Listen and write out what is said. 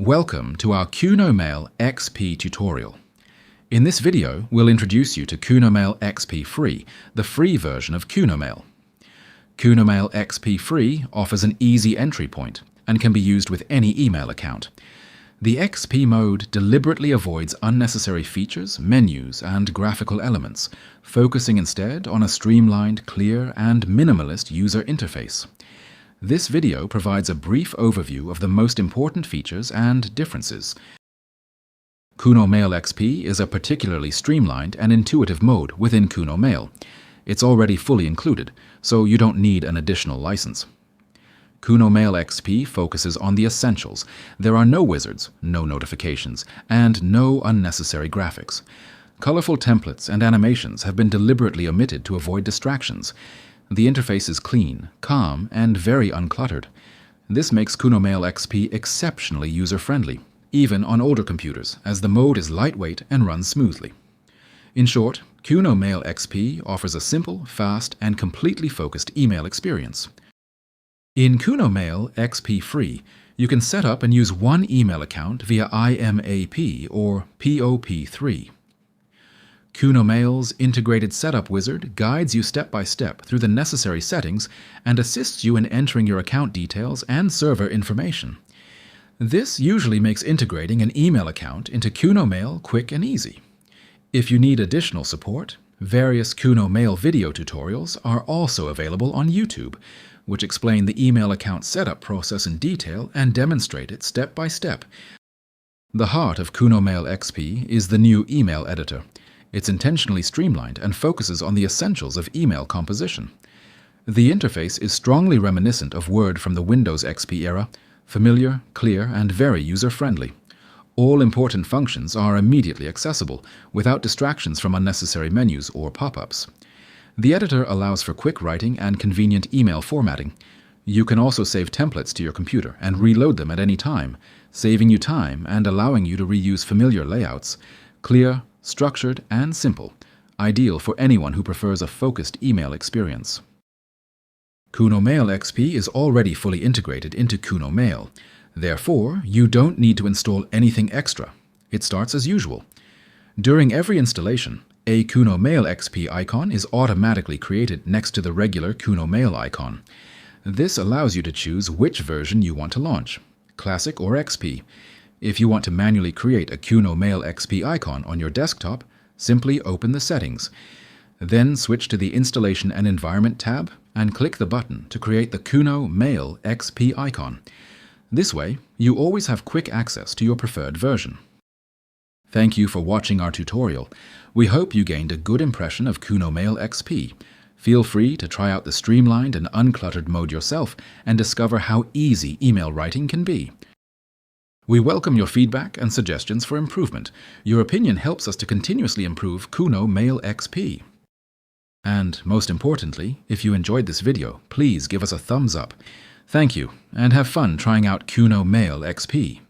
Welcome to our KUNOMAIL XP tutorial. In this video, we'll introduce you to KUNOMAIL XP Free, the free version of KUNOMAIL. KUNOMAIL XP Free offers an easy entry point and can be used with any email account. The XP mode deliberately avoids unnecessary features, menus, and graphical elements, focusing instead on a streamlined, clear, and minimalist user interface. This video provides a brief overview of the most important features and differences. KUNOMAIL XP is a particularly streamlined and intuitive mode within KUNOMAIL. It's already fully included, so you don't need an additional license. KUNOMAIL XP focuses on the essentials. There are no wizards, no notifications, and no unnecessary graphics. Colorful templates and animations have been deliberately omitted to avoid distractions. The interface is clean, calm, and very uncluttered. This makes KUNOMAIL XP exceptionally user-friendly, even on older computers, as the mode is lightweight and runs smoothly. In short, KUNOMAIL XP offers a simple, fast, and completely focused email experience. In KUNOMAIL XP Free, you can set up and use one email account via IMAP or POP3. KUNOMAIL's integrated setup wizard guides you step by step through the necessary settings and assists you in entering your account details and server information. This usually makes integrating an email account into KUNOMAIL quick and easy. If you need additional support, various KUNOMAIL video tutorials are also available on YouTube, which explain the email account setup process in detail and demonstrate it step by step. The heart of KUNOMAIL XP is the new email editor. It's intentionally streamlined and focuses on the essentials of email composition. The interface is strongly reminiscent of Word from the Windows XP era, familiar, clear, and very user-friendly. All important functions are immediately accessible, without distractions from unnecessary menus or pop-ups. The editor allows for quick writing and convenient email formatting. You can also save templates to your computer and reload them at any time, saving you time and allowing you to reuse familiar layouts. Clear, structured, and simple, ideal for anyone who prefers a focused email experience. KUNOMAIL XP is already fully integrated into KUNOMAIL. Therefore, you don't need to install anything extra. It starts as usual. During every installation, a KUNOMAIL XP icon is automatically created next to the regular KUNOMAIL icon. This allows you to choose which version you want to launch, Classic or XP. If you want to manually create a KUNOMAIL XP icon on your desktop, simply open the settings. Then switch to the Installation and Environment tab and click the button to create the KUNOMAIL XP icon. This way, you always have quick access to your preferred version. Thank you for watching our tutorial. We hope you gained a good impression of KUNOMAIL XP. Feel free to try out the streamlined and uncluttered mode yourself and discover how easy email writing can be. We welcome your feedback and suggestions for improvement. Your opinion helps us to continuously improve KUNOMAIL XP. And most importantly, if you enjoyed this video, please give us a thumbs up. Thank you, and have fun trying out KUNOMAIL XP.